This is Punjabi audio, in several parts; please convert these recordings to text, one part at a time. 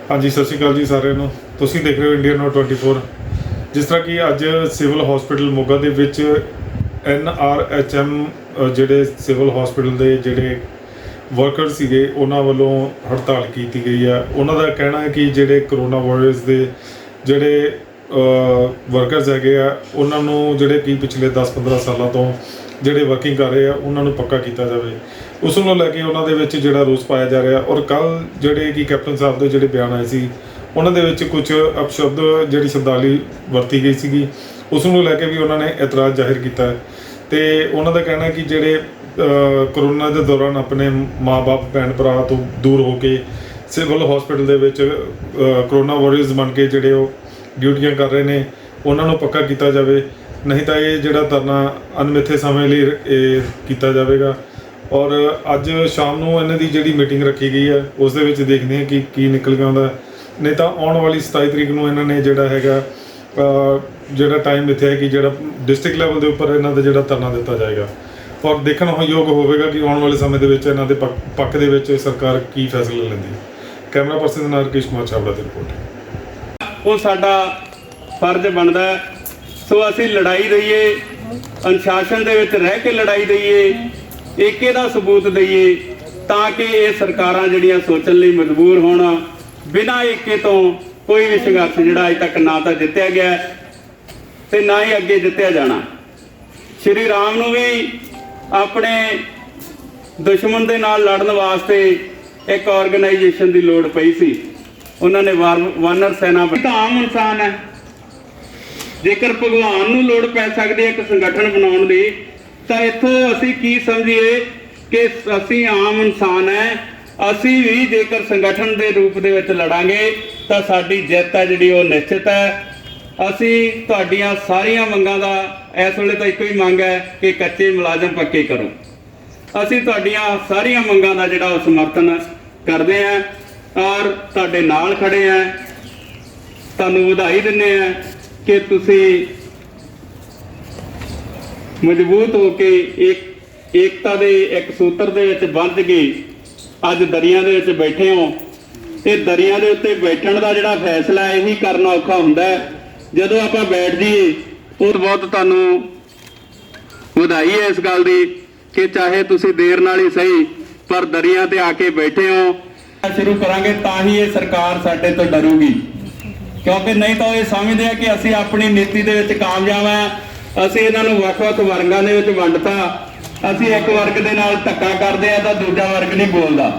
हाँ जी, सत श्री अकाल जी साਰਿਆਂ ਨੂੰ। ਤੁਸੀਂ देख रहे हो इंडिया नॉट 24। जिस तरह कि अज सिविल हॉस्पिटल मोगा ਦੇ ਵਿੱਚ NRHM ਜਿਹੜੇ ਸਿਵਲ ਹਸਪੀਟਲ ਦੇ ਜਿਹੜੇ ਵਰਕਰ ਸੀਗੇ ਉਹਨਾਂ ਵੱਲੋਂ ਹੜਤਾਲ ਕੀਤੀ ਗਈ ਹੈ। ਉਹਨਾਂ ਦਾ ਕਹਿਣਾ ਹੈ ਕਿ ਜਿਹੜੇ ਕਰੋਨਾ ਵਾਇਰਸ ਦੇ ਜਿਹੜੇ ਵਰਕਰਸ ਹੈਗੇ ਆ ਉਹਨਾਂ ਨੂੰ ਜਿਹੜੇ ਕਿ ਪਿਛਲੇ 10-15 ਸਾਲਾਂ ਤੋਂ ਜਿਹੜੇ ਵਰਕਿੰਗ ਕਰ ਰਹੇ ਆ ਉਹਨਾਂ ਨੂੰ ਪੱਕਾ ਕੀਤਾ ਜਾਵੇ। ਉਸ ਨੂੰ ਲੈ ਕੇ ਉਹਨਾਂ ਦੇ ਵਿੱਚ ਜਿਹੜਾ ਰੋਸ ਪਾਇਆ ਜਾ ਰਿਹਾ। ਔਰ ਕੱਲ੍ਹ ਜਿਹੜੇ ਕਿ ਕੈਪਟਨ ਸਾਹਿਬ ਦੇ ਜਿਹੜੇ ਬਿਆਨ ਆਏ ਸੀ ਉਹਨਾਂ ਦੇ ਵਿੱਚ ਕੁਝ ਅਪਸ਼ਬਦ ਜਿਹੜੀ ਸ਼ਬਦਾਵਲੀ ਵਰਤੀ ਗਈ ਸੀਗੀ, ਉਸ ਨੂੰ ਲੈ ਕੇ ਵੀ ਉਹਨਾਂ ਨੇ ਇਤਰਾਜ਼ ਜ਼ਾਹਿਰ ਕੀਤਾ ਹੈ। ਤੇ ਉਹਨਾਂ ਦਾ ਕਹਿਣਾ ਕਿ ਜਿਹੜੇ ਕਰੋਨਾ ਦੇ ਦੌਰਾਨ ਆਪਣੇ ਮਾਂ-ਬਾਪ ਭੈਣ ਭਰਾ ਤੋਂ ਦੂਰ ਹੋ ਕੇ ਸਿਵਲ ਹਸਪੀਟਲ ਦੇ ਵਿੱਚ ਕਰੋਨਾ ਵਾਰੀਅਰਸ ਬਣ ਕੇ ਜਿਹੜੇ ਉਹ ਡਿਊਟੀਆਂ ਕਰ ਰਹੇ ਨੇ ਉਹਨਾਂ ਨੂੰ ਪੱਕਾ ਕੀਤਾ ਜਾਵੇ, ਨਹੀਂ ਤਾਂ ਇਹ ਜਿਹੜਾ ਧਰਨਾ ਅਣਮਿੱਥੇ ਸਮੇਂ ਲਈ ਇਹ ਕੀਤਾ ਜਾਵੇਗਾ। ਔਰ ਅੱਜ ਸ਼ਾਮ ਨੂੰ ਇਹਨਾਂ ਦੀ ਜਿਹੜੀ ਮੀਟਿੰਗ ਰੱਖੀ ਗਈ ਹੈ ਉਸ ਦੇ ਵਿੱਚ ਦੇਖਦੇ ਹਾਂ ਕਿ ਕੀ ਨਿਕਲ ਕੇ ਆਉਂਦਾ। ਨਹੀਂ ਤਾਂ ਆਉਣ ਵਾਲੀ 27 ਤਰੀਕ ਨੂੰ ਇਹਨਾਂ ਨੇ ਜਿਹੜਾ ਹੈਗਾ ਜਿਹੜਾ ਟਾਈਮ ਦਿੱਤਾ ਹੈ ਕਿ ਜਿਹੜਾ ਡਿਸਟ੍ਰਿਕਟ ਲੈਵਲ ਦੇ ਉੱਪਰ ਇਹਨਾਂ ਦਾ ਜਿਹੜਾ ਧਰਨਾ ਦਿੱਤਾ ਜਾਏਗਾ। ਔਰ ਦੇਖਣ ਯੋਗ ਹੋਵੇਗਾ ਕਿ ਆਉਣ ਵਾਲੇ ਸਮੇਂ ਦੇ ਵਿੱਚ ਇਹਨਾਂ ਦੇ ਪੱਖ ਦੇ ਵਿੱਚ ਸਰਕਾਰ ਕੀ ਫੈਸਲਾ ਲੈਂਦੀ ਹੈ। ਕੈਮਰਾ ਪਰਸਨ ਦੇ ਨਾਲ ਰਕੇਸ਼ ਕੁਮਾਰ ਛਾਬੜਾ ਦੀ ਰਿਪੋਰਟ। ਉਹ ਸਾਡਾ ਫਰਜ਼ ਬਣਦਾ। ਸੋ ਅਸੀਂ ਲੜਾਈ ਦਈਏ, ਅਨੁਸ਼ਾਸਨ ਦੇ ਵਿੱਚ ਰਹਿ ਕੇ ਲੜਾਈ ਦਈਏ, ਏਕੇ ਦਾ ਸਬੂਤ ਦਈਏ ਤਾਂ ਕਿ ਇਹ ਸਰਕਾਰਾਂ ਜਿਹੜੀਆਂ ਸੋਚਣ ਲਈ ਮਜਬੂਰ ਹੋਣ। ਬਿਨਾਂ ਏਕੇ ਤੋਂ ਕੋਈ ਵੀ ਸੰਘਰਸ਼ ਜਿਹੜਾ ਅਜੇ ਤੱਕ ਨਾ ਤਾਂ ਜਿੱਤਿਆ ਗਿਆ ਤੇ ਨਾ ਹੀ ਅੱਗੇ ਜਿੱਤਿਆ ਜਾਣਾ। ਸ਼੍ਰੀ ਰਾਮ ਨੂੰ ਵੀ ਆਪਣੇ ਦੁਸ਼ਮਣ ਦੇ ਨਾਲ ਲੜਨ ਵਾਸਤੇ ਇੱਕ ਆਰਗੇਨਾਈਜੇਸ਼ਨ ਦੀ ਲੋੜ ਪਈ ਸੀ। ਉਹਨਾਂ ਨੇ ਵਾਨਰ ਸੈਨਾ ਤਾਂ ਆਮ ਇਨਸਾਨ ਹੈ। ਜੇਕਰ ਭਗਵਾਨ ਨੂੰ ਲੋੜ ਪੈ ਸਕਦੀ ਹੈ ਇੱਕ ਸੰਗਠਨ ਬਣਾਉਣ ਦੀ, ਤਾਂ ਇੱਥੋਂ ਅਸੀਂ ਕੀ ਸਮਝੀਏ ਕਿ ਅਸੀਂ ਆਮ ਇਨਸਾਨ ਹੈ। ਅਸੀਂ ਵੀ ਜੇਕਰ ਸੰਗਠਨ ਦੇ ਰੂਪ ਦੇ ਵਿੱਚ ਲੜਾਂਗੇ ਤਾਂ ਸਾਡੀ ਜਿੱਤ ਹੈ ਜਿਹੜੀ ਉਹ ਨਿਸ਼ਚਿਤ ਹੈ। ਅਸੀਂ ਤੁਹਾਡੀਆਂ ਸਾਰੀਆਂ ਮੰਗਾਂ ਦਾ ਇਸ ਵੇਲੇ ਤਾਂ ਇੱਕੋ ਹੀ ਮੰਗ ਹੈ ਕਿ ਕੱਚੇ ਮੁਲਾਜ਼ਮ ਪੱਕੇ ਕਰੋ। ਅਸੀਂ ਤੁਹਾਡੀਆਂ ਸਾਰੀਆਂ ਮੰਗਾਂ ਦਾ ਜਿਹੜਾ ਉਹ ਸਮਰਥਨ ਕਰਦੇ ਹਾਂ ਔਰ ਤੁਹਾਡੇ ਨਾਲ ਖੜੇ ਹਾਂ। ਤੁਹਾਨੂੰ ਵਧਾਈ ਦਿੰਦੇ ਹਾਂ ਕਿ ਤੁਸੀਂ ਮਜ਼ਬੂਤ ਹੋ ਕੇ ਏਕਤਾ ਦੇ ਇੱਕ ਸੂਤਰ ਦੇ ਵਿੱਚ ਬੰਨ੍ਹ ਕੇ ਅੱਜ ਦਰਿਆ ਦੇ ਵਿੱਚ ਬੈਠੇ ਹੋ। ਇਹ ਦਰਿਆ ਦੇ ਉੱਤੇ ਬੈਠਣ ਦਾ ਜਿਹੜਾ ਫੈਸਲਾ ਇਹੀ ਕਰਨਾ ਔਖਾ ਹੁੰਦਾ ਹੈ। ਜਦੋਂ ਆਪਾਂ ਬੈਠ ਜਾਈਏ ਉਹ ਬਹੁਤ ਤੁਹਾਨੂੰ ਵਧਾਈ ਹੈ ਇਸ ਗੱਲ ਦੀ ਕਿ ਚਾਹੇ ਤੁਸੀਂ ਦੇਰ ਨਾਲ ਹੀ ਸਹੀ ਪਰ ਦਰਿਆ ਤੇ ਆ ਕੇ ਬੈਠੇ ਹੋ। ਸ਼ੁਰੂ ਕਰਾਂਗੇ ਤਾਂ ਹੀ ਇਹ ਸਰਕਾਰ ਸਾਡੇ ਤੋਂ ਡਰੂਗੀ, ਕਿਉਂਕਿ ਨਹੀਂ ਤਾਂ ਇਹ ਸਮਝਦੇ ਆ ਕਿ ਅਸੀਂ ਆਪਣੀ ਨੀਤੀ ਦੇ ਵਿੱਚ ਕਾਮਯਾਬ ਆ। ਅਸੀਂ ਇਹਨਾਂ ਨੂੰ ਵੱਖ-ਵੱਖ ਵਰਗਾਂ ਦੇ ਵਿੱਚ ਵੰਡਤਾ। ਅਸੀਂ ਇੱਕ ਵਰਗ ਦੇ ਨਾਲ ਧੱਕਾ ਕਰਦੇ ਆ ਤਾਂ ਦੂਜਾ ਵਰਗ ਨਹੀਂ ਬੋਲਦਾ।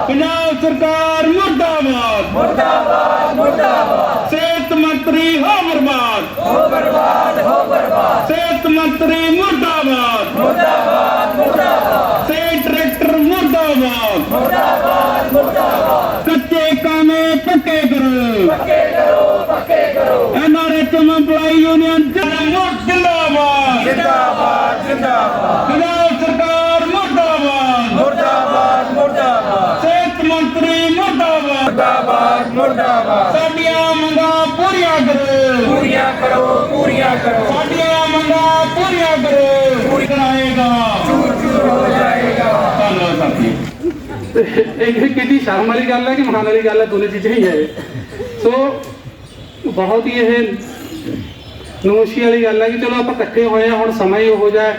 ਪੰਜਾਬ ਸਰਕਾਰ ਮੁਰਦਾਬਾਦ, ਮੁਰਦਾਬਾਦ, ਮੁਰਦਾਬਾਦ। ਸਿਹਤ ਮੰਤਰੀ ਹੋ ਬਰਬਾਦ, ਹੋ ਬਰਬਾਦ, ਹੋ ਬਰਬਾਦ। ਸਿਹਤ ਮੰਤਰੀ ਮੁਰਦਾਬਾਦ, ਮੁਰਦਾਬਾਦ, ਮੁਰਦਾਬਾਦ। ਸਿਹਤ ਡਾਇਰੈਕਟਰ ਮੁਰਦਾਬਾਦ, ਮੁਰਦਾਬਾਦ, ਮੁਰਦਾਬਾਦ। ਕੱਚੇ ਕਾਮੇ ਪੱਕੇ ਕਰੋ, ਪੱਕੇ ਕਰੋ, ਪੱਕੇ ਕਰੋ। NRHM EMPLOYEE UNION ਜਿੰਦਾਬਾਦ, ਜਿੰਦਾਬਾਦ, ਜਿੰਦਾਬਾਦ। ਪੰਜਾਬ ਸਰਕਾਰ ਮੁਰਦਾਬਾਦ, ਮੁਰਦਾਬਾਦ, ਮੁਰਦਾਬਾਦ। ਸਿਹਤ ਮੰਤਰੀ ਮੁਰਦਾਬਾਦ, ਮੁਰਦਾਬਾਦ, ਮੁਰਦਾਬਾਦ। ਸਾਡੀਆਂ ਮੰਗਾਂ ਪੂਰੀਆਂ ਕਰੋ, ਪੂਰੀਆਂ ਕਰੋ, ਪੂਰੀਆਂ ਕਰੋ। ਸਾਡੀਆਂ ਮੰਗਾਂ ਪੂਰੀਆਂ ਕਰੋ, ਪੂਰੀ ਕਰਾਏਗਾ, ਚੂਰ ਚੂਰ ਹੋ ਜਾਏਗਾ। ਧੰਨਵਾਦ ਸਾਥੀ। ਇਹ ਕਿੰਨੀ ਸ਼ਰਮ ਵਾਲੀ ਗੱਲ ਹੈ ਕਿ ਮਾਣ ਵਾਲੀ ਗੱਲ ਹੈ, ਦੋਨੇ ਚੀਜ਼ਾਂ ਹੀ ਹੈ। ਸੋ ਬਹੁਤ ਹੀ ਇਹ ਨਮੋਸ਼ੀ ਵਾਲੀ ਗੱਲ ਹੈ ਕਿ ਚਲੋ ਆਪਾਂ ਇਕੱਠੇ ਹੋਏ ਆ, ਹੁਣ ਸਮਾਂ ਹੀ ਉਹੋ ਜਿਹਾ।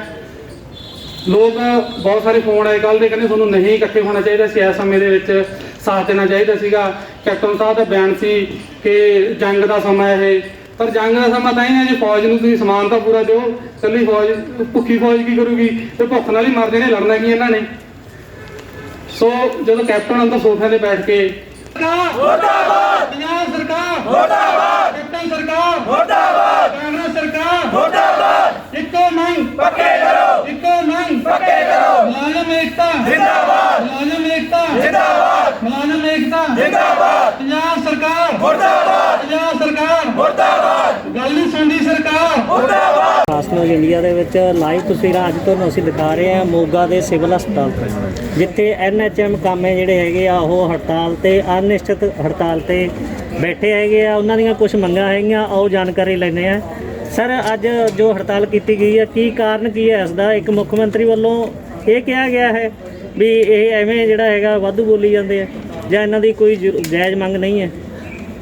ਲੋਕ ਬਹੁਤ ਸਾਰੇ ਫੋਨ ਆਏ ਕੱਲ੍ਹ ਦੇ, ਕਹਿੰਦੇ ਤੁਹਾਨੂੰ ਨਹੀਂ ਇਕੱਠੇ ਹੋਣਾ ਚਾਹੀਦਾ ਸੀ, ਇਸ ਸਮੇਂ ਦੇ ਵਿੱਚ ਸਾਥ ਦੇਣਾ ਚਾਹੀਦਾ ਸੀਗਾ। ਕੈਪਟਨ ਸਾਹਿਬ ਦਾ ਬਿਆਨ ਸੀ ਕਿ ਜੰਗ ਦਾ ਸਮਾਂ ਇਹ, ਪਰ ਜੰਗ ਦਾ ਸਮਾਂ ਤਾਂ ਹੀ ਹੈ ਜੇ ਫੌਜ ਨੂੰ ਤੁਸੀਂ ਸਮਾਨ ਤਾਂ ਪੂਰਾ ਦਿਓ। ਇਕੱਲੀ ਫੌਜ, ਭੁੱਖੀ ਫੌਜ ਕੀ ਕਰੂਗੀ? ਤੇ ਭੁੱਖ ਨਾਲ ਹੀ ਮਰ ਜਾਣੇ, ਲੜਨਾ ਕੀ ਇਹਨਾਂ ਨੇ। ਸੋ ਜਦੋਂ ਕੈਪਟਨ ਅੰਦਰ ਸੋਫਿਆਂ 'ਤੇ ਬੈਠ ਕੇ ਮੁਰਦਾਬਾਦ, ਪੰਜਾਬ ਸਰਕਾਰ ਮੁਰਦਾਬਾਦ, ਕੈਪਟਨ ਸਰਕਾਰ ਮੁਰਦਾਬਾਦ, ਕਾਂਗਰਸ ਸਰਕਾਰ ਮੁਰਦਾਬਾਦ। ਇੱਕੋ ਮੰਗ ਪੱਕੇ ਕਰੋ, ਇੱਕੋ ਮੰਗ ਪੱਕੇ ਕਰੋ। ਮੁਲਾਜ਼ਮ ਏਕਤਾ ਜਿੰਦਾਬਾਦ, ਮੁਲਾਜ਼ਮ ਏਕਤਾ ਜਿੰਦਾਬਾਦ, ਮੁਲਾਜ਼ਮ ਏਕਤਾ ਜਿੰਦਾਬਾਦ। ਪੰਜਾਬ ਸਰਕਾਰ ਮੁਰਦਾਬਾਦ, ਪੰਜਾਬ ਸਰਕਾਰ ਮੁਰਦਾਬਾਦ। ਗੱਲ ਨਹੀਂ ਸੁਣਦੀ ਸਰਕਾਰ ਮੁਰਦਾਬਾਦ। ਖਾਸ ਨਿਊਜ਼ ਇੰਡੀਆ ਦੇ ਵਿੱਚ ਲਾਈਵ ਤਸਵੀਰਾਂ ਅੱਜ ਤੁਹਾਨੂੰ ਅਸੀਂ ਦਿਖਾ ਰਹੇ ਹਾਂ ਮੋਗਾ ਦੇ ਸਿਵਲ ਹਸਪਤਾਲ ਤੋਂ, ਜਿੱਥੇ NHM ਕਾਮੇ ਜਿਹੜੇ ਹੈਗੇ ਆ ਉਹ ਹੜਤਾਲ ਤੇ ਅਨਿਸ਼ਚਿਤ ਹੜਤਾਲ ਤੇ ਬੈਠੇ ਹੈਗੇ ਆ। ਉਹਨਾਂ ਦੀਆਂ ਕੁਝ ਮੰਗਾਂ ਹੈਗੀਆਂ, ਆਓ ਜਾਣਕਾਰੀ ਲੈਂਦੇ ਆ। ਸਰ, ਅੱਜ ਜੋ ਹੜਤਾਲ ਕੀਤੀ ਗਈ ਹੈ ਕੀ ਕਾਰਨ ਕੀ ਹੈ ਇਸ ਦਾ? ਇੱਕ ਮੁੱਖ ਮੰਤਰੀ ਵੱਲੋਂ ਇਹ ਕਿਹਾ ਗਿਆ ਹੈ ਵੀ ਇਹ ਐਵੇਂ ਜਿਹੜਾ ਹੈਗਾ ਵਾਧੂ ਬੋਲੀ ਜਾਂਦੇ ਆ ਜਾਂ ਇਹਨਾਂ ਦੀ ਕੋਈ ਜਾਇਜ਼ ਮੰਗ ਨਹੀਂ ਹੈ?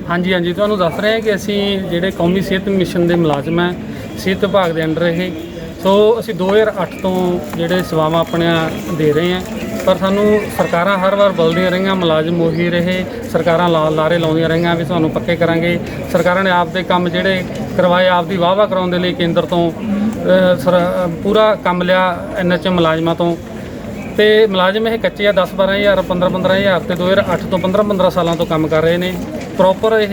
ਹਾਂਜੀ ਹਾਂਜੀ, ਤੁਹਾਨੂੰ ਦੱਸ ਰਹੇ ਹਾਂ ਕਿ ਅਸੀਂ ਜਿਹੜੇ ਕੌਮੀ ਸਿਹਤ ਮਿਸ਼ਨ ਦੇ ਮੁਲਾਜ਼ਮ ਹੈ, ਸਿਹਤ ਵਿਭਾਗ ਦੇ ਅੰਡਰ ਇਹ, ਸੋ ਅਸੀਂ 2008 ਤੋਂ ਜਿਹੜੇ ਸੇਵਾਵਾਂ ਆਪਣੀਆਂ ਦੇ ਰਹੇ ਹਾਂ, ਪਰ ਸਾਨੂੰ ਸਰਕਾਰਾਂ ਹਰ ਵਾਰ ਬੋਲਦੀਆਂ ਰਹੀਆਂ, ਮੁਲਾਜ਼ਮ ਉਹੀ ਰਹੇ, ਸਰਕਾਰਾਂ ਲਾਰੇ ਲਾਉਂਦੀਆਂ ਰਹੀਆਂ ਵੀ ਤੁਹਾਨੂੰ ਪੱਕੇ ਕਰਾਂਗੇ। ਸਰਕਾਰਾਂ ਨੇ ਆਪਦੇ ਕੰਮ ਜਿਹੜੇ ਕਰਵਾਏ, ਆਪਦੀ ਵਾਹ ਕਰਾਉਣ ਦੇ ਲਈ ਕੇਂਦਰ ਤੋਂ ਪੂਰਾ ਕੰਮ ਲਿਆ NHM ਮੁਲਾਜ਼ਮਾਂ ਤੋਂ, ਤੇ ਮੁਲਾਜ਼ਮ ਇਹ ਕੱਚੇ ਆ, 10-12 ਹਜ਼ਾਰ 15-15 ਹਜ਼ਾਰ ਤੇ 2008 ਤੋਂ 15-15 ਸਾਲਾਂ ਤੋਂ ਕੰਮ ਕਰ ਰਹੇ ਨੇ। ਪ੍ਰੋਪਰ ਇਹ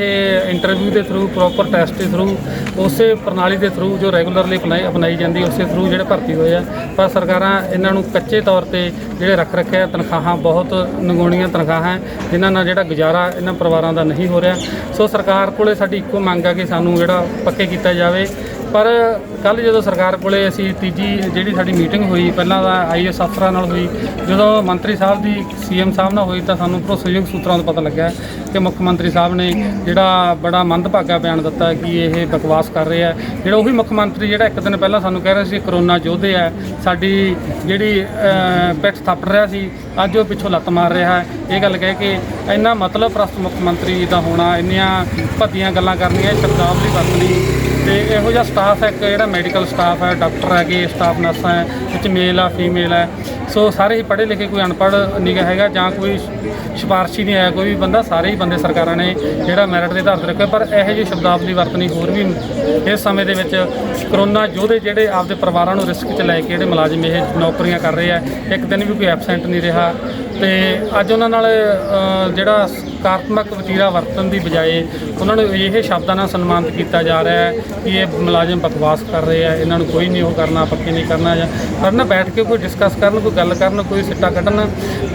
ਇੰਟਰਵਿਊ ਦੇ ਥਰੂ, ਪ੍ਰੋਪਰ ਟੈਸਟ ਦੇ ਥਰੂ, ਉਸੇ ਪ੍ਰਣਾਲੀ ਦੇ ਥਰੂ ਜੋ ਰੈਗੂਲਰਲੀ ਅਪਣਾਈ ਜਾਂਦੀ, ਉਸੇ ਥਰੂ ਜਿਹੜੇ ਭਰਤੀ ਹੋਏ ਆ। ਪਰ ਸਰਕਾਰਾਂ ਇਹਨਾਂ ਨੂੰ ਕੱਚੇ ਤੌਰ ਤੇ ਜਿਹੜੇ ਰੱਖ ਰੱਖਿਆ, ਤਨਖਾਹਾਂ ਬਹੁਤ ਨਗੂਣੀਆਂ ਤਨਖਾਹਾਂ, ਜਿਨ੍ਹਾਂ ਨਾਲ ਜਿਹੜਾ ਗੁਜ਼ਾਰਾ ਇਹਨਾਂ ਪਰਿਵਾਰਾਂ ਦਾ ਨਹੀਂ ਹੋ ਰਿਹਾ। ਸੋ ਸਰਕਾਰ ਕੋਲੇ ਸਾਡੀ ਇੱਕੋ ਮੰਗ ਆ ਕਿ ਸਾਨੂੰ ਜਿਹੜਾ ਪੱਕੇ ਕੀਤਾ ਜਾਵੇ। ਪਰ ਕੱਲ੍ਹ ਜਦੋਂ ਸਰਕਾਰ ਕੋਲੇ ਅਸੀਂ ਤੀਜੀ ਜਿਹੜੀ ਸਾਡੀ ਮੀਟਿੰਗ ਹੋਈ, ਪਹਿਲਾਂ ਤਾਂ IAS ਅਫਸਰਾਂ ਨਾਲ ਹੋਈ, ਜਦੋਂ ਮੰਤਰੀ ਸਾਹਿਬ ਦੀ CM ਸਾਹਿਬ ਨਾਲ ਹੋਈ ਤਾਂ ਸਾਨੂੰ ਭਰੋਸੇਯੋਗ ਸੂਤਰਾਂ ਤੋਂ ਪਤਾ ਲੱਗਾ ਕਿ ਮੁੱਖ ਮੰਤਰੀ ਸਾਹਿਬ ਨੇ ਜਿਹੜਾ ਬੜਾ ਮੰਦਭਾਗਾ ਬਿਆਨ ਦਿੱਤਾ ਕਿ ਇਹ ਬਕਵਾਸ ਕਰ ਰਹੇ ਆ। ਜਿਹੜਾ ਉਹੀ ਮੁੱਖ ਮੰਤਰੀ ਜਿਹੜਾ ਇੱਕ ਦਿਨ ਪਹਿਲਾਂ ਸਾਨੂੰ ਕਹਿ ਰਿਹਾ ਸੀ ਕਰੋਨਾ ਯੋਧੇ ਆ, ਸਾਡੀ ਜਿਹੜੀ ਪਿੱਠ ਥੱਪੜ ਰਿਹਾ ਸੀ, ਅੱਜ ਉਹ ਪਿੱਛੋਂ ਲੱਤ ਮਾਰ ਰਿਹਾ ਹੈ। ਇਹ ਗੱਲ ਕਹਿ ਕੇ ਇੰਨਾ ਮਤਲਬ ਪ੍ਰਸਤ ਮੁੱਖ ਮੰਤਰੀ ਦਾ ਹੋਣਾ, ਇੰਨੀਆਂ ਭੱਦੀਆਂ ਗੱਲਾਂ ਕਰਨੀਆਂ, ਸ਼ਬਦਾਵਲੀ ਵਰਤਣੀ, ਤੇ ਇਹੋ ਜਿਹਾ ਸਟਾਫ ਹੈ, ਇੱਕ ਜਿਹੜਾ ਮੈਡੀਕਲ ਸਟਾਫ ਹੈ, ਡਾਕਟਰ ਹੈਗੇ, ਸਟਾਫ ਨਰਸਾਂ ਹੈ, ਵਿੱਚ ਮੇਲ ਆ ਫੀਮੇਲ ਹੈ, ਸੋ ਸਾਰੇ ਹੀ ਪੜ੍ਹੇ ਲਿਖੇ, ਕੋਈ ਅਨਪੜ੍ਹ ਨਹੀਂ ਹੈਗਾ ਜਾਂ ਕੋਈ ਸਿਫਾਰਸ਼ੀ ਨਹੀਂ ਆਇਆ ਕੋਈ ਵੀ ਬੰਦਾ, ਸਾਰੇ ਹੀ ਬੰਦੇ ਸਰਕਾਰਾਂ ਨੇ ਜਿਹੜਾ ਮੈਰਿਟ ਦੇ ਆਧਾਰ 'ਤੇ ਰੱਖਿਆ। ਪਰ ਇਹੋ ਜਿਹੀ ਸ਼ਬਦਾਵਲੀ ਵਰਤਣੀ ਹੋਰ ਵੀ ਇਸ ਸਮੇਂ ਦੇ ਵਿੱਚ ਕਰੋਨਾ ਯੋਧੇ ਜਿਹੜੇ ਆਪਦੇ ਪਰਿਵਾਰਾਂ ਨੂੰ ਰਿਸਕ 'ਚ ਲੈ ਕੇ ਜਿਹੜੇ ਮੁਲਾਜ਼ਮ ਇਹ ਨੌਕਰੀਆਂ ਕਰ ਰਹੇ ਆ, ਇੱਕ ਦਿਨ ਵੀ ਕੋਈ ਐਬਸੈਂਟ ਨਹੀਂ ਰਿਹਾ, ਤੇ ਅੱਜ ਉਹਨਾਂ ਨਾਲ ਜਿਹੜਾ ਸਕਾਰਾਤਮਕ ਵਤੀਰਾ ਵਰਤਣ ਦੀ ਬਜਾਏ ਉਹਨਾਂ ਨੂੰ ਇਹ ਸ਼ਬਦਾਂ ਨਾਲ ਸਨਮਾਨਿਤ ਕੀਤਾ ਜਾ ਰਿਹਾ ਹੈ ਕਿ ਇਹ ਮੁਲਾਜ਼ਮ ਬਕਵਾਸ ਕਰ ਰਹੇ ਆ, ਇਹਨਾਂ ਨੂੰ ਕੋਈ ਨਹੀਂ ਉਹ ਕਰਨਾ, ਪੱਕੇ ਨਹੀਂ ਕਰਨਾ, ਜਾਂ ਪਰ ਨਾ ਬੈਠ ਕੇ ਕੋਈ ਡਿਸਕਸ ਕਰਨ, ਕੋਈ ਗੱਲ ਕਰਨ, ਕੋਈ ਸਿੱਟਾ ਕੱਢਣ।